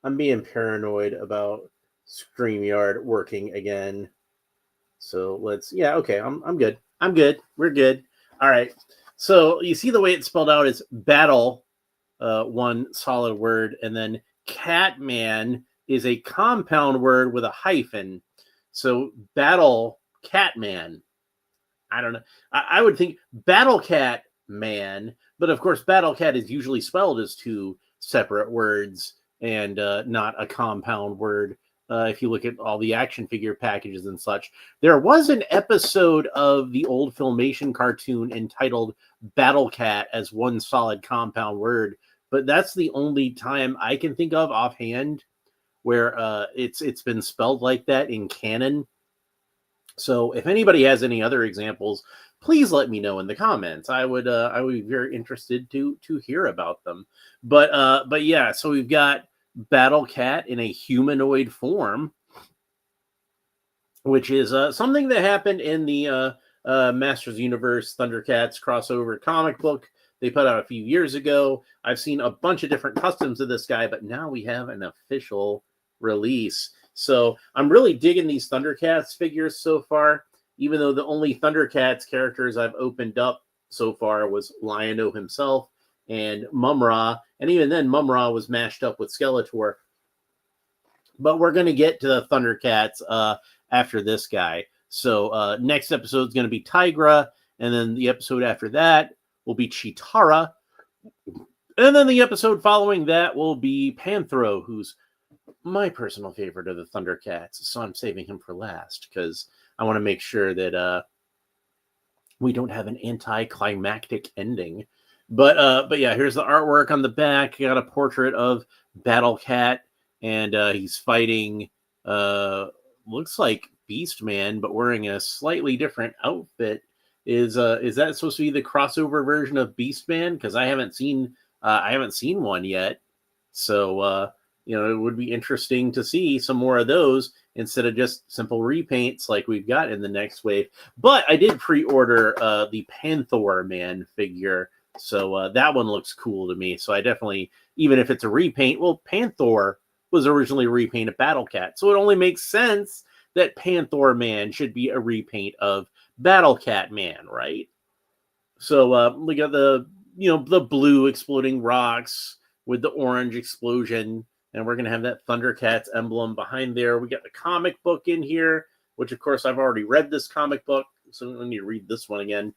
I'm being paranoid about StreamYard working again. So let's, yeah, okay, I'm good. I'm good. We're good. All right. So you see the way it's spelled out is battle, one solid word, and then Catman is a compound word with a hyphen. So battle Catman. I don't know. I would think Battle Cat Man, but of course, Battle Cat is usually spelled as two separate words and not a compound word. If you look at all the action figure packages and such, there was an episode of the old Filmation cartoon entitled Battle Cat as one solid compound word, but that's the only time I can think of offhand where it's been spelled like that in canon. So if anybody has any other examples, please let me know in the comments. I would be very interested to hear about them. But yeah, so we've got Battle Cat in a humanoid form, which is something that happened in the Masters Universe Thundercats crossover comic book they put out a few years ago. I've seen a bunch of different customs of this guy, but now we have an official release. So I'm really digging these Thundercats figures so far, even though the only Thundercats characters I've opened up so far was Lion-O himself and Mum-Ra, and even then Mum-Ra was mashed up with Skeletor. But we're going to get to the Thundercats after this guy. So next episode is going to be Tigra, and then the episode after that will be Chitara, and then the episode following that will be Panthro, who's my personal favorite of the Thundercats. So I'm saving him for last because I want to make sure that we don't have an anticlimactic ending. But yeah, here's the artwork on the back. You got a portrait of Battle Cat, and he's fighting. Looks like Beast Man, but wearing a slightly different outfit. Is that supposed to be the crossover version of Beast Man? Because I haven't seen one yet. So it would be interesting to see some more of those instead of just simple repaints like we've got in the next wave. But I did pre-order the Panther Man figure, so that one looks cool to me. So I definitely, even if it's a repaint, well, Panther was originally a repaint of Battle Cat, so it only makes sense that Panther Man should be a repaint of Battle Cat Man, right? So we got the blue exploding rocks with the orange explosion, and we're gonna have that Thundercats emblem behind there. We got the comic book in here, which of course I've already read this comic book, so I need to read this one again.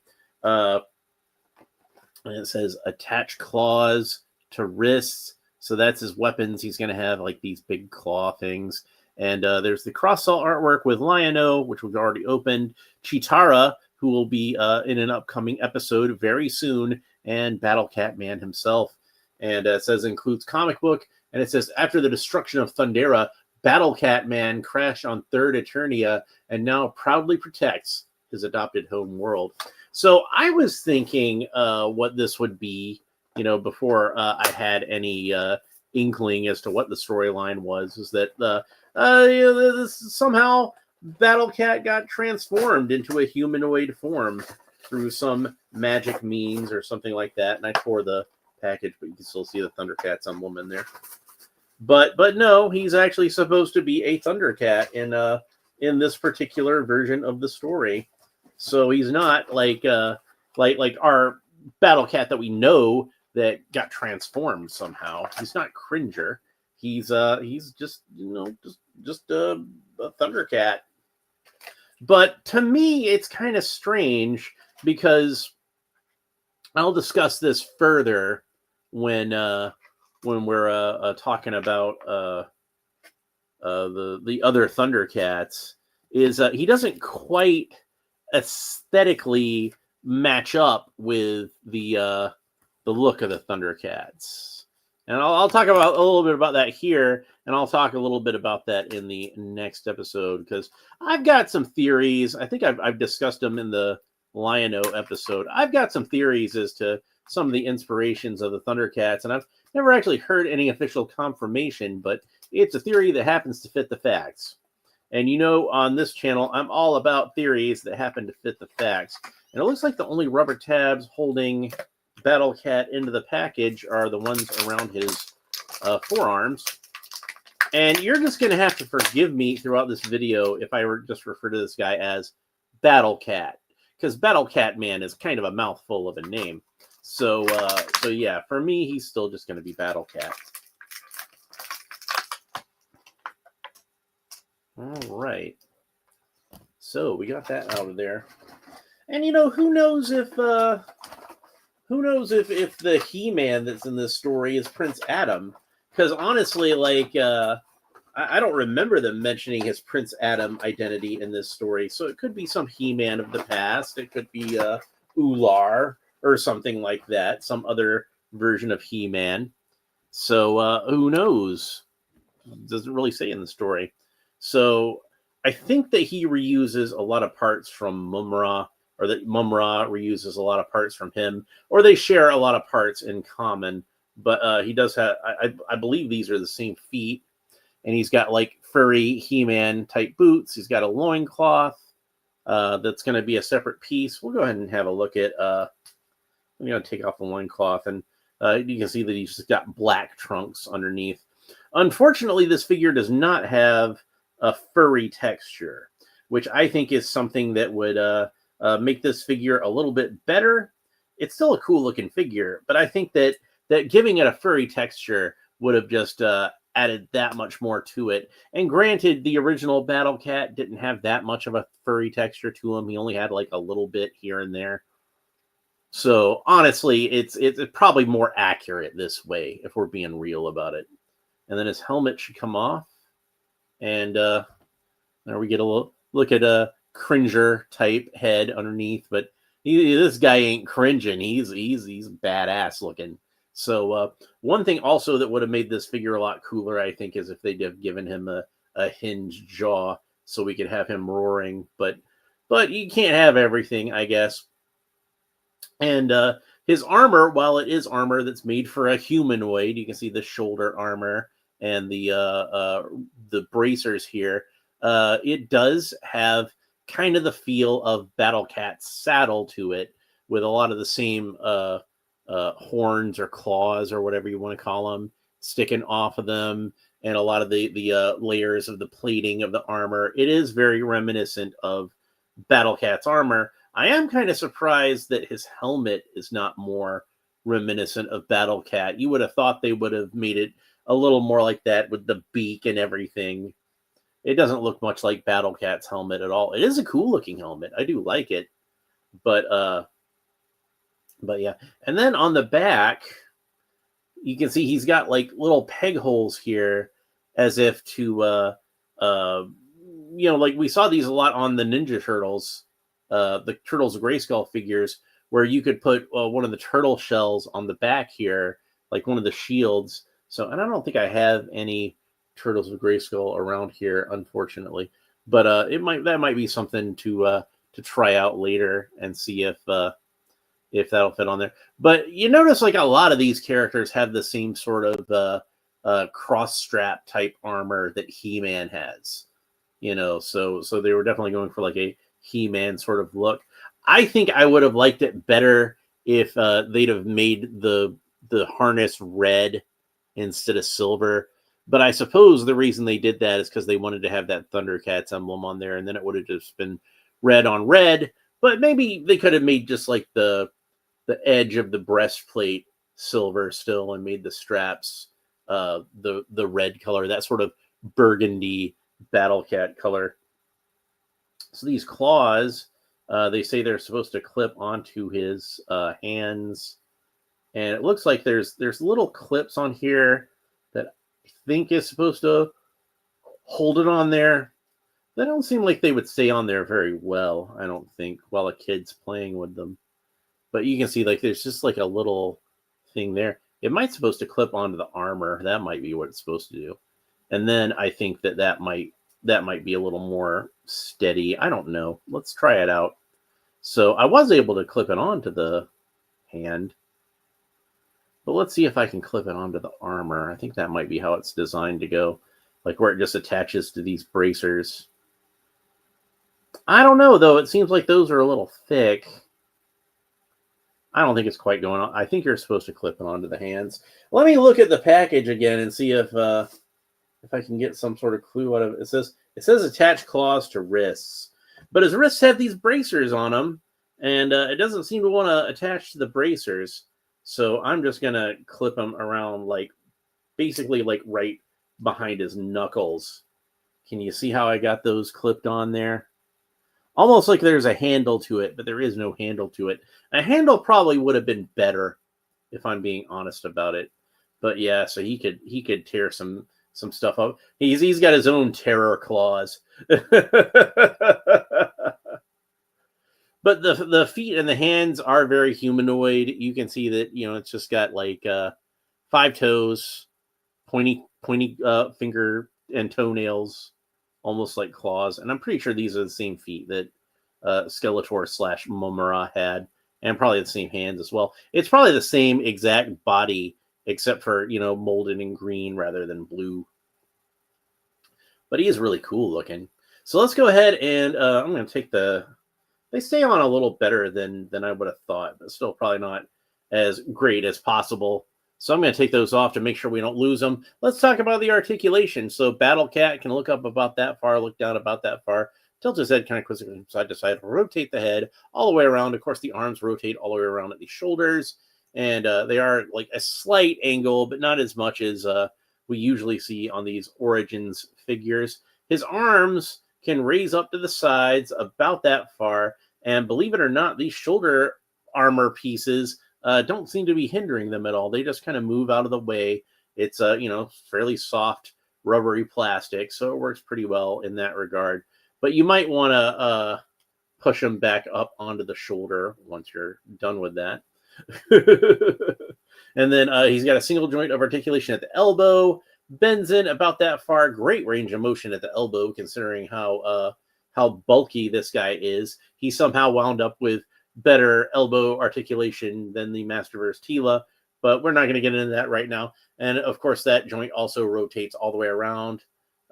And it says attach claws to wrists. So that's his weapons. He's going to have like these big claw things. And there's the cross-sell artwork with Lion-O, which we've already opened. Chitara, who will be in an upcoming episode very soon. And Battle Cat Man himself. And it says includes comic book. And it says, after the destruction of Thundera, Battle Cat Man crashed on Third Eternia and now proudly protects his adopted home world. So I was thinking what this would be, before I had any inkling as to what the storyline was, is that somehow Battle Cat got transformed into a humanoid form through some magic means or something like that. And I tore the package, but you can still see the Thundercats emblem in there. But no, he's actually supposed to be a Thundercat in this particular version of the story. So he's not like our Battle Cat that we know that got transformed somehow. He's not Cringer. He's just a Thundercat. But to me, it's kind of strange because I'll discuss this further when we're talking about the other Thundercats. Is he doesn't quite aesthetically match up with the look of the Thundercats, and I'll talk about a little bit about that here, and I'll talk a little bit about that in the next episode because I've got some theories. I think I've discussed them in the Lion-O episode. I've got some theories as to some of the inspirations of the Thundercats, and I've never actually heard any official confirmation, but it's a theory that happens to fit the facts. And on this channel, I'm all about theories that happen to fit the facts. And it looks like the only rubber tabs holding Battle Cat into the package are the ones around his forearms. And you're just going to have to forgive me throughout this video if I just refer to this guy as Battle Cat, because Battle Cat Man is kind of a mouthful of a name. So yeah, for me, he's still just going to be Battle Cat. All right. So we got that out of there. And who knows if the He-Man that's in this story is Prince Adam? Because honestly, like I don't remember them mentioning his Prince Adam identity in this story. So it could be some He-Man of the past. It could be Ular or something like that, some other version of He-Man. So who knows? Doesn't really say in the story. So I think that he reuses a lot of parts from Mumra, or that Mumra reuses a lot of parts from him, or they share a lot of parts in common. But he does have, I believe these are the same feet, and he's got like furry He-Man type boots. He's got a loincloth that's going to be a separate piece. We'll go ahead and have a look at, I'm going to take off the loincloth, and you can see that he's just got black trunks underneath. Unfortunately, this figure does not have a furry texture, which I think is something that would make this figure a little bit better. It's still a cool looking figure, but I think that giving it a furry texture would have just added that much more to it. And granted, the original Battle Cat didn't have that much of a furry texture to him. He only had like a little bit here and there. So honestly, it's probably more accurate this way if we're being real about it. And then his helmet should come off. And there we get a look at a Cringer type head underneath, but this guy ain't cringing. He's badass looking. So one thing also that would have made this figure a lot cooler, I think, is if they'd have given him a hinged jaw so we could have him roaring. But you can't have everything, I guess. And his armor, while it is armor that's made for a humanoid, you can see the shoulder armor and the bracers here. It does have kind of the feel of Battle Cat's saddle to it, with a lot of the same horns or claws or whatever you want to call them sticking off of them, and a lot of the layers of the plating of the armor. It is very reminiscent of Battle Cat's armor. I am kind of surprised that his helmet is not more reminiscent of Battle Cat. You would have thought they would have made it a little more like that with the beak and everything. It doesn't look much like Battle Cat's helmet at all. It is a cool looking helmet. I do like it. But yeah. And then on the back, you can see he's got like little peg holes here, as if to like we saw these a lot on the Ninja Turtles, the Turtles of Grayskull figures, where you could put one of the turtle shells on the back here, like one of the shields. So, and I don't think I have any Turtles of Grayskull around here, unfortunately. But that might be something to try out later and see if that'll fit on there. But you notice like a lot of these characters have the same sort of cross strap type armor that He-Man has. So they were definitely going for like a He-Man sort of look. I think I would have liked it better if they'd have made the harness red instead of silver. But I suppose the reason they did that is because they wanted to have that Thundercats emblem on there, and then it would have just been red on red. But maybe they could have made just like the edge of the breastplate silver still, and made the straps the red color, that sort of burgundy Battle Cat color. So these claws, they say they're supposed to clip onto his hands, and it looks like there's little clips on here that I think is supposed to hold it on there. They don't seem like they would stay on there very well, I don't think, while a kid's playing with them. But you can see like there's just like a little thing there. It might supposed to clip onto the armor. That might be what it's supposed to do. And then I think that might be a little more steady. I don't know. Let's try it out. So I was able to clip it onto the hand. But let's see if I can clip it onto the armor. I think that might be how it's designed to go. Like where it just attaches to these bracers. I don't know, though. It seems like those are a little thick. I don't think it's quite going on. I think you're supposed to clip it onto the hands. Let me look at the package again and see if if I can get some sort of clue out of it. It says attach claws to wrists, but his wrists have these bracers on them, and it doesn't seem to want to attach to the bracers. So I'm just gonna clip him around, like basically like right behind his knuckles. Can you see how I got those clipped on there? Almost like there's a handle to it, but there is no handle to it. A handle probably would have been better, if I'm being honest about it. But yeah, so he could tear some stuff up. He's got his own terror claws. But the feet and the hands are very humanoid. You can see that, it's just got like 5 toes, pointy finger and toenails, almost like claws. And I'm pretty sure these are the same feet that Skeletor / Momura had, and probably the same hands as well. It's probably the same exact body, except for, molded in green rather than blue. But he is really cool looking. So let's go ahead and I'm going to take they stay on a little better than I would have thought, but still probably not as great as possible. So I'm going to take those off to make sure we don't lose them. Let's talk about the articulation. So Battle Cat can look up about that far, look down about that far, tilt his head kind of quickly from side to side, rotate the head all the way around. Of course, the arms rotate all the way around at the shoulders, and they are like a slight angle, but not as much as we usually see on these Origins figures. His arms can raise up to the sides about that far, and believe it or not, these shoulder armor pieces don't seem to be hindering them at all. They just kind of move out of the way. It's fairly soft, rubbery plastic, so it works pretty well in that regard. But you might want to push them back up onto the shoulder once you're done with that. And then he's got a single joint of articulation at the elbow, bends in about that far. Great range of motion at the elbow, considering how bulky this guy is. He somehow wound up with better elbow articulation than the Masterverse Tila, but we're not going to get into that right now. And of course, that joint also rotates all the way around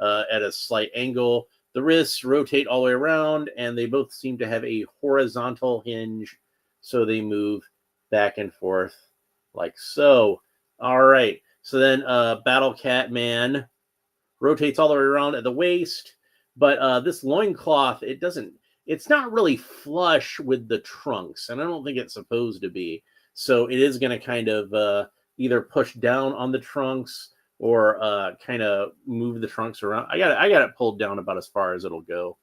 at a slight angle. The wrists rotate all the way around, and they both seem to have a horizontal hinge, so they move back and forth like so. All right. So then Battle Cat Man rotates all the way around at the waist, but this loincloth, it's not really flush with the trunks, and I don't think it's supposed to be. So it is going to kind of either push down on the trunks or kind of move the trunks around. I got it pulled down about as far as it'll go,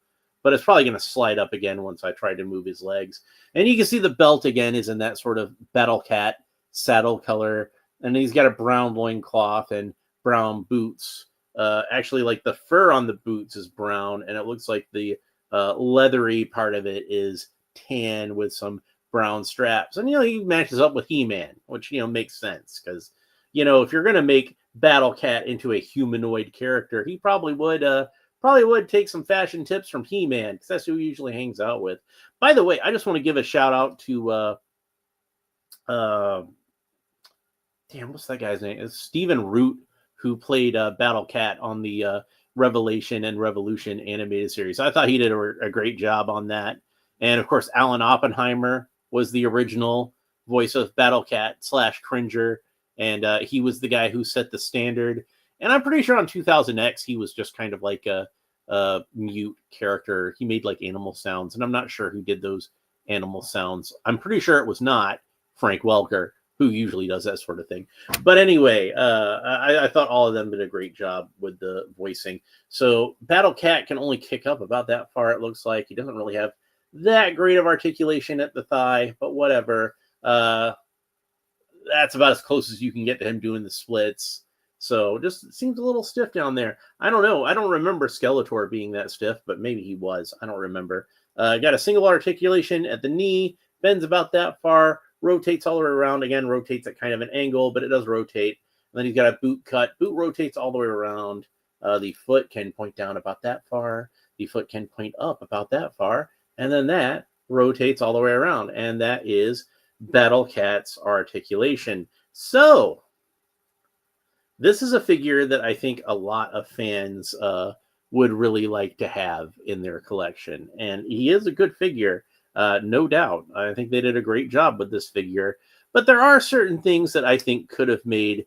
but it's probably going to slide up again once I try to move his legs. And you can see the belt again is in that sort of Battle Cat saddle color, and he's got a brown loincloth and brown boots. Actually, like the fur on the boots is brown, and it looks like the leathery part of it is tan with some brown straps. And he matches up with He-Man, which makes sense, because if you're going to make Battle Cat into a humanoid character, he probably would take some fashion tips from He-Man, because that's who he usually hangs out with. By the way, I just want to give a shout out to what's that guy's name? It's Stephen Root, who played Battle Cat on the Revelation and Revolution animated series. I thought he did a great job on that. And of course, Alan Oppenheimer was the original voice of Battle Cat / Cringer, and he was the guy who set the standard. And I'm pretty sure on 2000X, he was just kind of like a mute character. He made like animal sounds, and I'm not sure who did those animal sounds. I'm pretty sure it was not Frank Welker, who usually does that sort of thing. But anyway, I thought all of them did a great job with the voicing. So Battle Cat can only kick up about that far, it looks like. He doesn't really have that great of articulation at the thigh, but whatever. That's about as close as you can get to him doing the splits. So just seems a little stiff down there. I don't know. I don't remember Skeletor being that stiff, but maybe he was. I don't remember. Got a single articulation at the knee, bends about that far, rotates all the way around. Again, rotates at kind of an angle, but it does rotate. And then he's got a boot cut. Boot rotates all the way around. The foot can point down about that far. The foot can point up about that far. And then that rotates all the way around. And that is Battle Cat's articulation. So this is a figure that I think a lot of fans would really like to have in their collection. And he is a good figure. No doubt. I think they did a great job with this figure. But there are certain things that I think could have made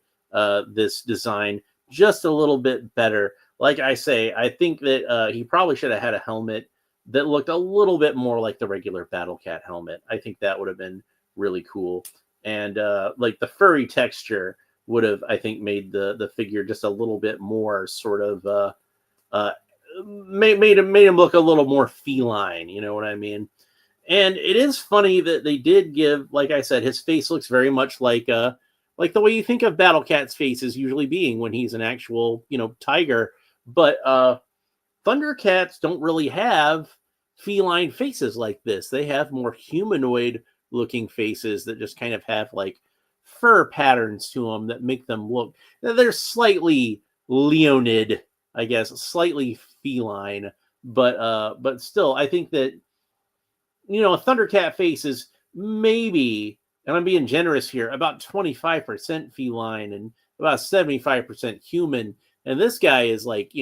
this design just a little bit better. Like I say, I think that he probably should have had a helmet that looked a little bit more like the regular Battle Cat helmet. I think that would have been really cool. And like the furry texture would have, I think, made the figure just a little bit more sort of uh, made him look a little more feline. You know what I mean? And it is funny that they did give, like I said, his face looks very much like the way you think of Battle Cat's face is usually being when he's an actual, tiger. But Thundercats don't really have feline faces like this. They have more humanoid looking faces that just kind of have like fur patterns to them that make them look, they're slightly leonid, I guess, slightly feline, but still I think that a Thundercat face is maybe, and I'm being generous here, about 25% feline and about 75% human. And this guy is like,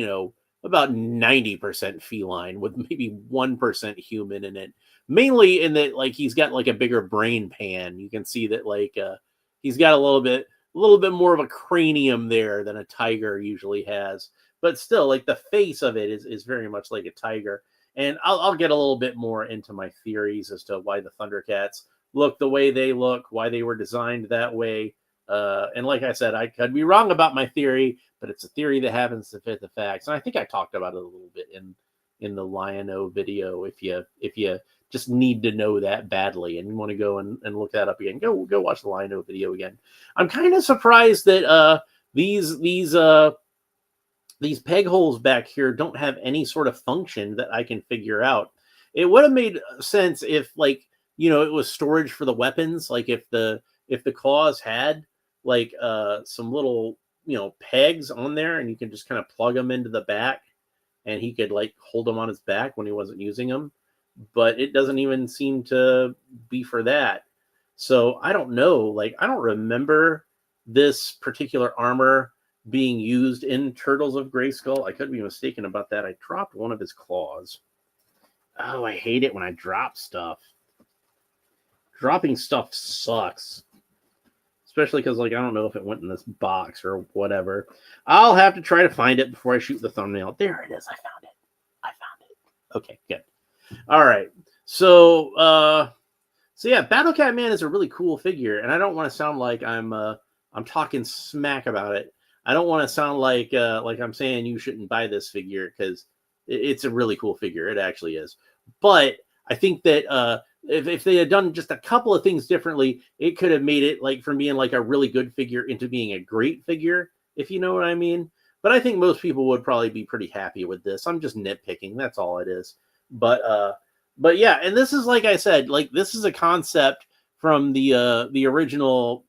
about 90% feline with maybe 1% human in it. Mainly in that, like, he's got like a bigger brain pan. You can see that, like, he's got a little bit more of a cranium there than a tiger usually has. But still, like, the face of it is very much like a tiger. And I'll get a little bit more into my theories as to why the Thundercats look the way they look, why they were designed that way. And like I said, I could be wrong about my theory, but it's a theory that happens to fit the facts. And I think I talked about it a little bit in the Lion-O video. If you just need to know that badly and you want to go and look that up again, go watch the Lion-O video again. I'm kind of surprised that these peg holes back here don't have any sort of function that I can figure out. It would have made sense if, like, it was storage for the weapons. Like if the claws had like some little, pegs on there and you can just kind of plug them into the back and he could like hold them on his back when he wasn't using them. But it doesn't even seem to be for that. So I don't know. Like, I don't remember this particular armor being used in Turtles of Grayskull. I could be mistaken about that. I dropped one of his claws. Oh, I hate it when I drop stuff. Dropping stuff sucks. Especially because, like, I don't know if it went in this box or whatever. I'll have to try to find it before I shoot the thumbnail. There it is. I found it. Okay, good. All right. So yeah, Battle Cat Man is a really cool figure, and I don't want to sound like I'm talking smack about it. I don't want to sound like I'm saying you shouldn't buy this figure, because it's a really cool figure. It actually is. But I think that if they had done just a couple of things differently, it could have made it, like, from being like a really good figure into being a great figure, if you know what I mean. But I think most people would probably be pretty happy with this. I'm just nitpicking. That's all it is. But yeah, and this is, like I said, like, this is a concept from the original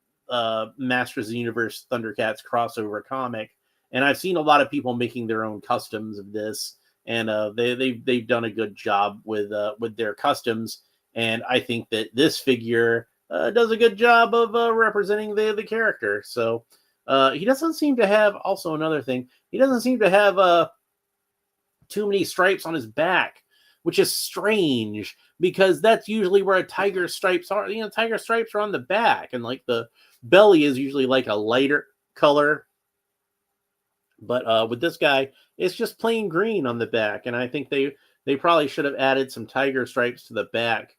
Masters of the Universe Thundercats crossover comic, and I've seen a lot of people making their own customs of this, and they've done a good job with their customs, and I think that this figure does a good job of representing the character. So he doesn't seem to have, also another thing, he doesn't seem to have too many stripes on his back, which is strange because that's usually where a tiger's stripes are. Tiger stripes are on the back, and like the belly is usually like a lighter color. But with this guy, it's just plain green on the back, and I think they probably should have added some tiger stripes to the back.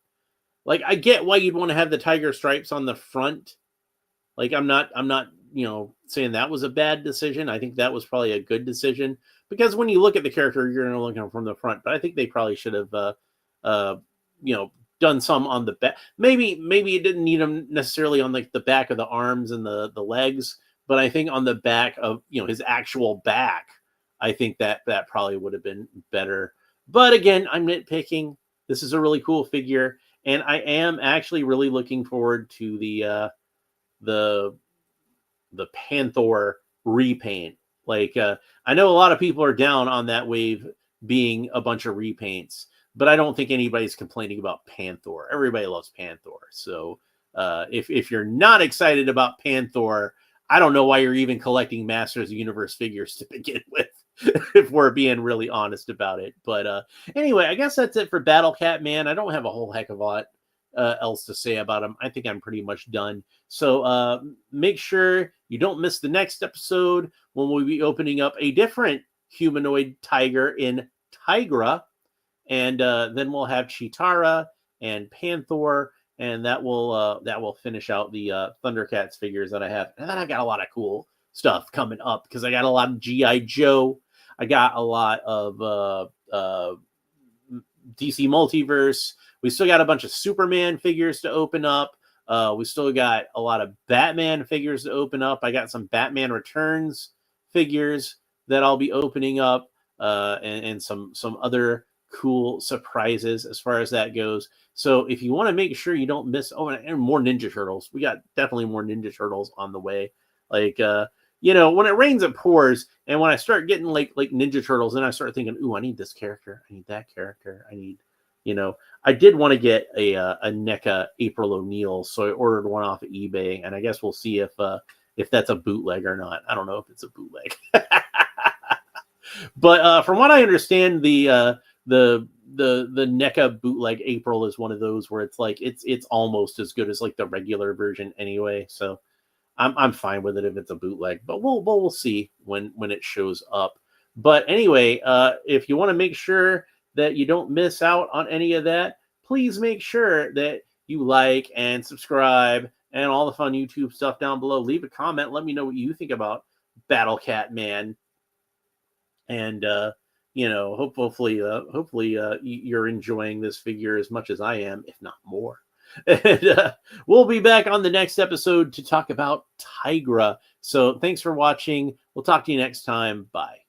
Like, I get why you'd want to have the tiger stripes on the front. Like, I'm not saying that was a bad decision. I think that was probably a good decision, because when you look at the character, you're going to look at him from the front. But I think they probably should have done some on the back. Maybe it didn't need them necessarily on like the back of the arms and the legs, but I think on the back of his actual back, I think that probably would have been better. But again, I'm nitpicking. This is a really cool figure, and I am actually really looking forward to the Panther repaint. Like, I know a lot of people are down on that wave being a bunch of repaints, but I don't think anybody's complaining about Panther. Everybody loves Panther. So if you're not excited about Panther, I don't know why you're even collecting Masters of the Universe figures to begin with, if we're being really honest about it. But anyway, I guess that's it for Battle Cat Man. I don't have a whole heck of a lot else to say about him. I think I'm pretty much done. So make sure you don't miss the next episode when we'll be opening up a different humanoid tiger in Tigra. And then we'll have Chitara and Panther, and that will finish out the Thundercats figures that I have. And then I got a lot of cool stuff coming up because I got a lot of G.I. Joe. I got a lot of DC Multiverse. We still got a bunch of Superman figures to open up. We still got a lot of Batman figures to open up. I got some Batman Returns figures that I'll be opening up, and some other cool surprises as far as that goes. So if you want to make sure you don't miss, and more Ninja Turtles. We got definitely more Ninja Turtles on the way. Like, when it rains, it pours. And when I start getting like Ninja Turtles, then I start thinking, ooh, I need this character. I need that character. I need, I did want to get a NECA April O'Neil, so I ordered one off of eBay, and I guess we'll see if that's a bootleg or not. I don't know if it's a bootleg. But from what I understand, the NECA bootleg April is one of those where it's like it's almost as good as like the regular version anyway. So I'm fine with it if it's a bootleg, but we'll see when it shows up. But anyway, if you want to make sure that you don't miss out on any of that, please make sure that you like and subscribe and all the fun YouTube stuff down below. Leave a comment. Let me know what you think about Battle Cat Man. And hopefully you're enjoying this figure as much as I am, if not more. And we'll be back on the next episode to talk about Tigra. So thanks for watching. We'll talk to you next time. Bye.